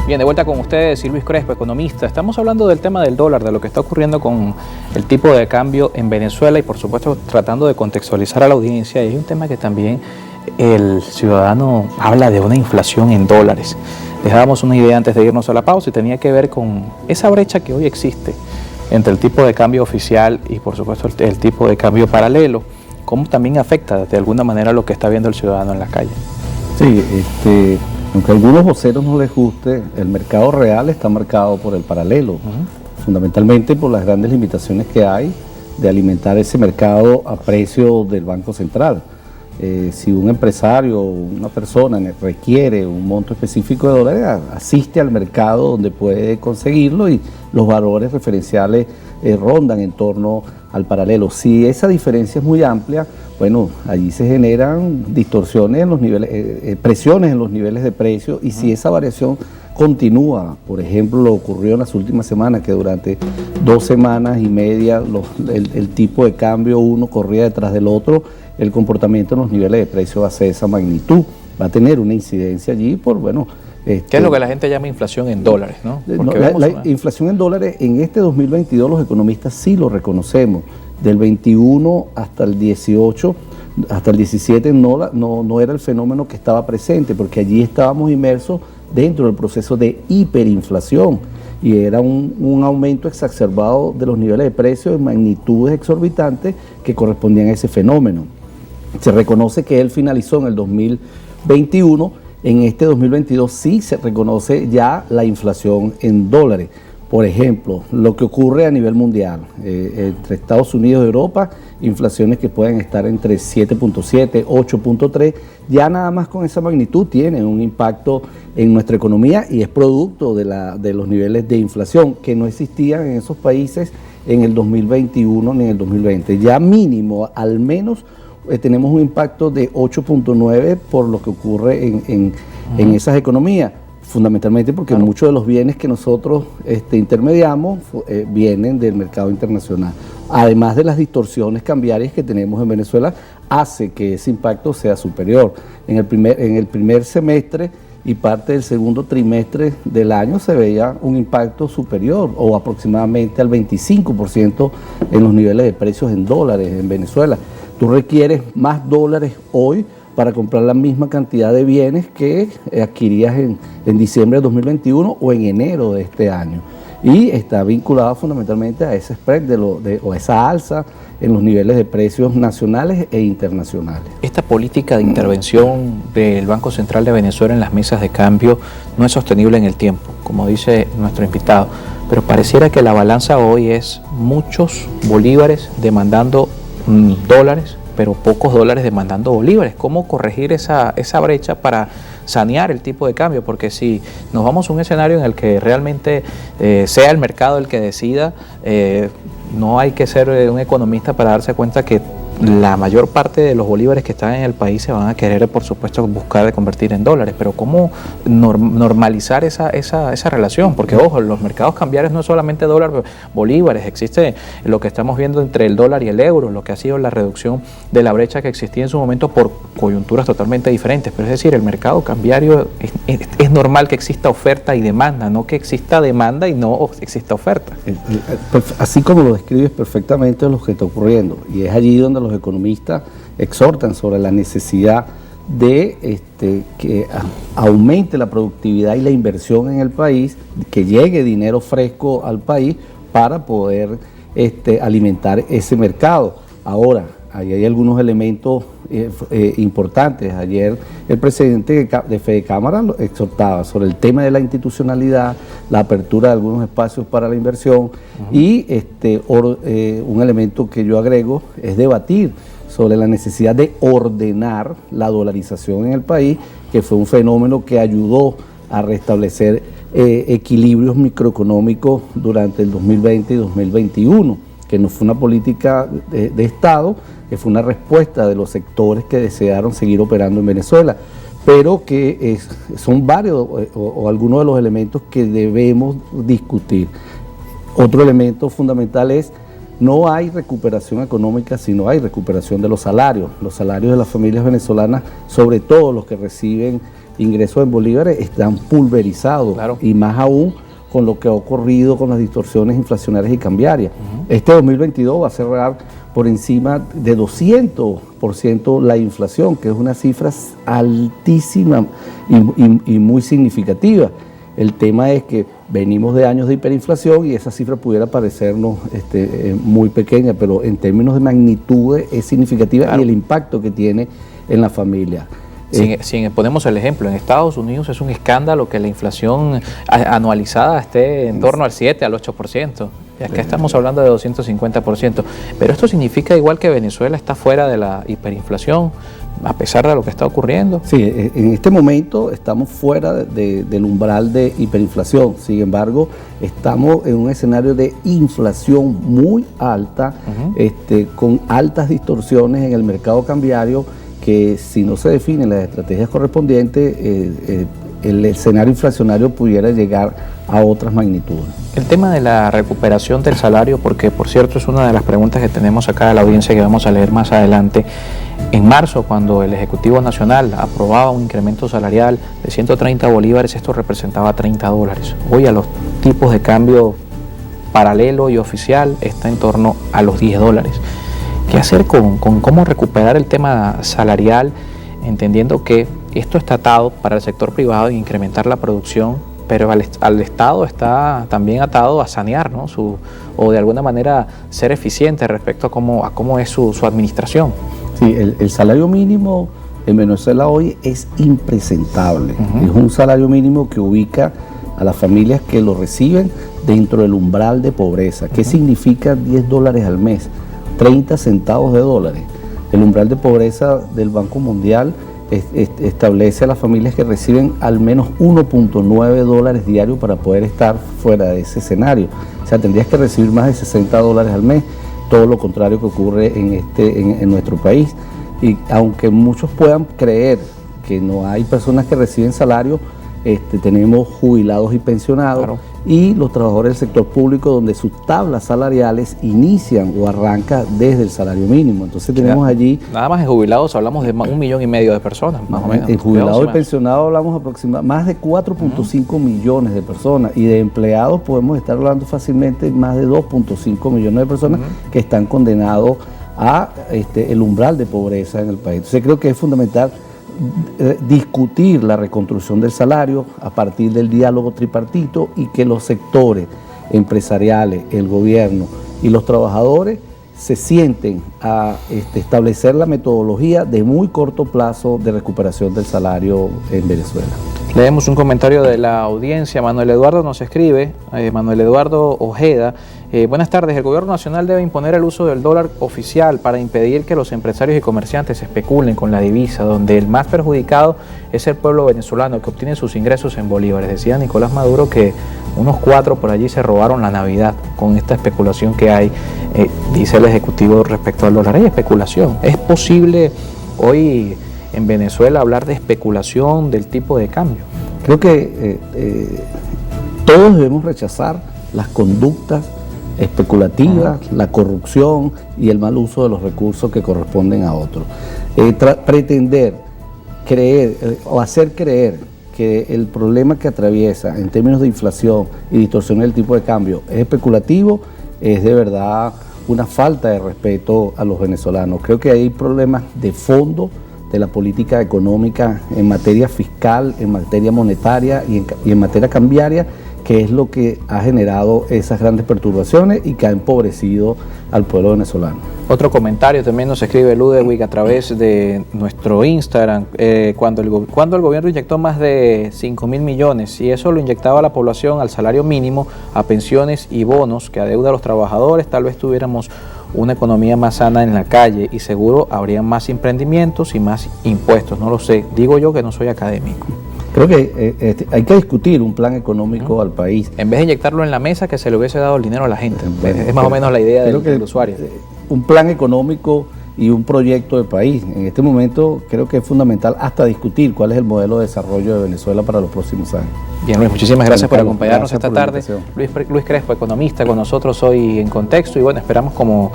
Bien, de vuelta con ustedes, Luis Crespo, economista. Estamos hablando del tema del dólar, de lo que está ocurriendo con el tipo de cambio en Venezuela y por supuesto tratando de contextualizar a la audiencia. Y hay un tema que también el ciudadano habla de una inflación en dólares. Dejábamos una idea antes de irnos a la pausa y tenía que ver con esa brecha que hoy existe entre el tipo de cambio oficial y por supuesto el tipo de cambio paralelo. ¿Cómo también afecta de alguna manera lo que está viendo el ciudadano en la calle? Sí, aunque a algunos voceros no les guste, el mercado real está marcado por el paralelo, fundamentalmente por las grandes limitaciones que hay de alimentar ese mercado a precio del Banco Central. Si un empresario o una persona requiere un monto específico de dólares, asiste al mercado donde puede conseguirlo y los valores referenciales rondan en torno al paralelo. Si esa diferencia es muy amplia, bueno, allí se generan distorsiones en los niveles, presiones en los niveles de precio, y si esa variación continúa, por ejemplo, lo ocurrió en las últimas semanas, que durante 2 semanas y media el tipo de cambio uno corría detrás del otro, el comportamiento en los niveles de precio va a ser esa magnitud, va a tener una incidencia allí por, bueno... ¿Qué es lo que la gente llama inflación en dólares, no? La inflación en dólares en este 2022 los economistas sí lo reconocemos. Del 21 hasta el 18, hasta el 17 no era el fenómeno que estaba presente, porque allí estábamos inmersos dentro del proceso de hiperinflación y era un aumento exacerbado de los niveles de precios en magnitudes exorbitantes que correspondían a ese fenómeno. Se reconoce que él finalizó en el 2021. En este 2022 sí se reconoce ya la inflación en dólares. Por ejemplo, lo que ocurre a nivel mundial, entre Estados Unidos y Europa, inflaciones que pueden estar entre 7.7, 8.3, ya nada más con esa magnitud tienen un impacto en nuestra economía y es producto de los niveles de inflación que no existían en esos países en el 2021 ni en el 2020. Ya mínimo, al menos, tenemos un impacto de 8.9 por lo que ocurre en esas economías, fundamentalmente porque muchos de los bienes que nosotros intermediamos vienen del mercado internacional. Además de las distorsiones cambiarias que tenemos en Venezuela, hace que ese impacto sea superior. En el primer semestre y parte del segundo trimestre del año se veía un impacto superior o aproximadamente al 25% en los niveles de precios en dólares en Venezuela. Tú requieres más dólares hoy para comprar la misma cantidad de bienes que adquirías en diciembre de 2021 o en enero de este año. Y está vinculado fundamentalmente a ese spread o esa alza en los niveles de precios nacionales e internacionales. Esta política de intervención del Banco Central de Venezuela en las mesas de cambio no es sostenible en el tiempo, como dice nuestro invitado, pero pareciera que la balanza hoy es muchos bolívares demandando dólares, pero pocos dólares demandando bolívares. ¿Cómo corregir esa brecha para sanear el tipo de cambio? Porque si nos vamos a un escenario en el que realmente sea el mercado el que decida, no hay que ser un economista para darse cuenta que la mayor parte de los bolívares que están en el país se van a querer, por supuesto, buscar de convertir en dólares. Pero ¿cómo normalizar esa relación? Porque, ojo, los mercados cambiarios no es solamente dólar, bolívares. Existe lo que estamos viendo entre el dólar y el euro, lo que ha sido la reducción de la brecha que existía en su momento por coyunturas totalmente diferentes. Pero es decir, el mercado cambiario es normal que exista oferta y demanda, no que exista demanda y no exista oferta. Así como lo describes perfectamente es lo que está ocurriendo. Y es allí donde los economistas exhortan sobre la necesidad de que aumente la productividad y la inversión en el país, que llegue dinero fresco al país para poder alimentar ese mercado. Ahora, ahí hay algunos elementos importantes. Ayer el presidente de Fedecámara exhortaba sobre el tema de la institucionalidad, la apertura de algunos espacios para la inversión y un elemento que yo agrego es debatir sobre la necesidad de ordenar la dolarización en el país, que fue un fenómeno que ayudó a restablecer equilibrios microeconómicos durante el 2020 y 2021, que no fue una política de Estado, que fue una respuesta de los sectores que desearon seguir operando en Venezuela, pero que son varios o algunos de los elementos que debemos discutir. Otro elemento fundamental es: no hay recuperación económica si no hay recuperación de los salarios. Los salarios de las familias venezolanas, sobre todo los que reciben ingresos en bolívares están pulverizados, claro, y más aún con lo que ha ocurrido con las distorsiones inflacionarias y cambiarias. Este 2022 va a cerrar por encima de 200% la inflación, que es una cifra altísima y muy significativa. El tema es que venimos de años de hiperinflación y esa cifra pudiera parecernos muy pequeña, pero en términos de magnitud es significativa, claro, y el impacto que tiene en la familia. Si ponemos el ejemplo, en Estados Unidos es un escándalo que la inflación anualizada esté en torno al 7, al 8%. Y acá estamos hablando de 250%. Pero esto significa igual que Venezuela está fuera de la hiperinflación, a pesar de lo que está ocurriendo. Sí, en este momento estamos fuera del umbral de hiperinflación. Sin embargo, estamos en un escenario de inflación muy alta, con altas distorsiones en el mercado cambiario, que si no se definen las estrategias correspondientes, el escenario inflacionario pudiera llegar a otras magnitudes. El tema de la recuperación del salario, porque por cierto es una de las preguntas que tenemos acá de la audiencia que vamos a leer más adelante. En marzo, cuando el Ejecutivo Nacional aprobaba un incremento salarial de 130 bolívares, esto representaba $30. Hoy a los tipos de cambio paralelo y oficial está en torno a los $10. ¿Qué hacer con cómo recuperar el tema salarial, entendiendo que esto está atado para el sector privado en incrementar la producción, pero al Estado está también atado a sanear, ¿no? O de alguna manera ser eficiente respecto a cómo es su administración? Sí, el salario mínimo en Venezuela hoy es impresentable. Es un salario mínimo que ubica a las familias que lo reciben dentro del umbral de pobreza. ¿Qué significa $10 al mes? 30 centavos de dólares. El umbral de pobreza del Banco Mundial establece a las familias que reciben al menos $1.9 diarios para poder estar fuera de ese escenario. O sea, tendrías que recibir más de $60 al mes, todo lo contrario que ocurre en nuestro país. Y aunque muchos puedan creer que no hay personas que reciben salario, tenemos jubilados y pensionados, claro, y los trabajadores del sector público, donde sus tablas salariales inician o arrancan desde el salario mínimo. Entonces tenemos allí... Nada más en jubilados hablamos de 1,5 millones de personas, más o menos. En jubilados y pensionados hablamos aproximadamente más de 4.5 millones de personas, y de empleados podemos estar hablando fácilmente más de 2.5 millones de personas que están condenados a el umbral de pobreza en el país. Entonces creo que es fundamental discutir la reconstrucción del salario a partir del diálogo tripartito, y que los sectores empresariales, el gobierno y los trabajadores se sienten a establecer la metodología de muy corto plazo de recuperación del salario en Venezuela. Leemos un comentario de la audiencia. Manuel Eduardo nos escribe, Manuel Eduardo Ojeda. Buenas tardes, el gobierno nacional debe imponer el uso del dólar oficial para impedir que los empresarios y comerciantes especulen con la divisa, donde el más perjudicado es el pueblo venezolano, que obtiene sus ingresos en bolívares. Decía Nicolás Maduro que unos 4 por allí se robaron la Navidad con esta especulación que hay, dice el Ejecutivo respecto al dólar. Hay especulación. ¿Es posible hoy en Venezuela hablar de especulación del tipo de cambio? Creo que todos debemos rechazar las conductas especulativas, la corrupción y el mal uso de los recursos que corresponden a otros. Pretender, creer o hacer creer que el problema que atraviesa en términos de inflación y distorsión del tipo de cambio es especulativo, es de verdad una falta de respeto a los venezolanos. Creo que hay problemas de fondo de la política económica en materia fiscal, en materia monetaria y en materia cambiaria, que es lo que ha generado esas grandes perturbaciones y que ha empobrecido al pueblo venezolano. Otro comentario también nos escribe Ludwig a través de nuestro Instagram. Cuando el gobierno inyectó más de 5.000 millones, y eso lo inyectaba a la población, al salario mínimo, a pensiones y bonos que adeuda a los trabajadores, tal vez tuviéramos una economía más sana en la calle y seguro habría más emprendimientos y más impuestos. No lo sé, digo yo que no soy académico. Creo que hay que discutir un plan económico al país. En vez de inyectarlo en la mesa, que se le hubiese dado el dinero a la gente. Es más o menos la idea del usuario. Un plan económico y un proyecto de país. En este momento creo que es fundamental hasta discutir cuál es el modelo de desarrollo de Venezuela para los próximos años. Bien, Luis, muchísimas gracias por acompañarnos esta tarde. Luis Crespo, economista, con nosotros hoy en Contexto. Y bueno, esperamos como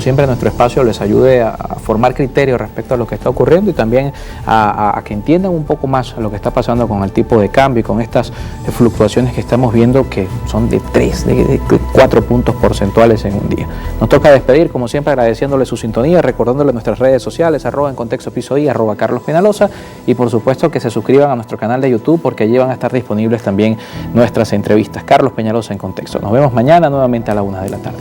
siempre nuestro espacio les ayude a formar criterios respecto a lo que está ocurriendo y también a que entiendan un poco más lo que está pasando con el tipo de cambio y con estas fluctuaciones que estamos viendo, que son de 4 puntos porcentuales en un día. Nos toca despedir, como siempre, agradeciéndole su sintonía, recordándole nuestras redes sociales, @encontexto_piso_i, @Carlos Penaloza, y por supuesto que se suscriban a nuestro canal de YouTube, porque allí van a estar disponibles también nuestras entrevistas. Carlos Peñalosa en Contexto. Nos vemos mañana nuevamente a la 1 de la tarde.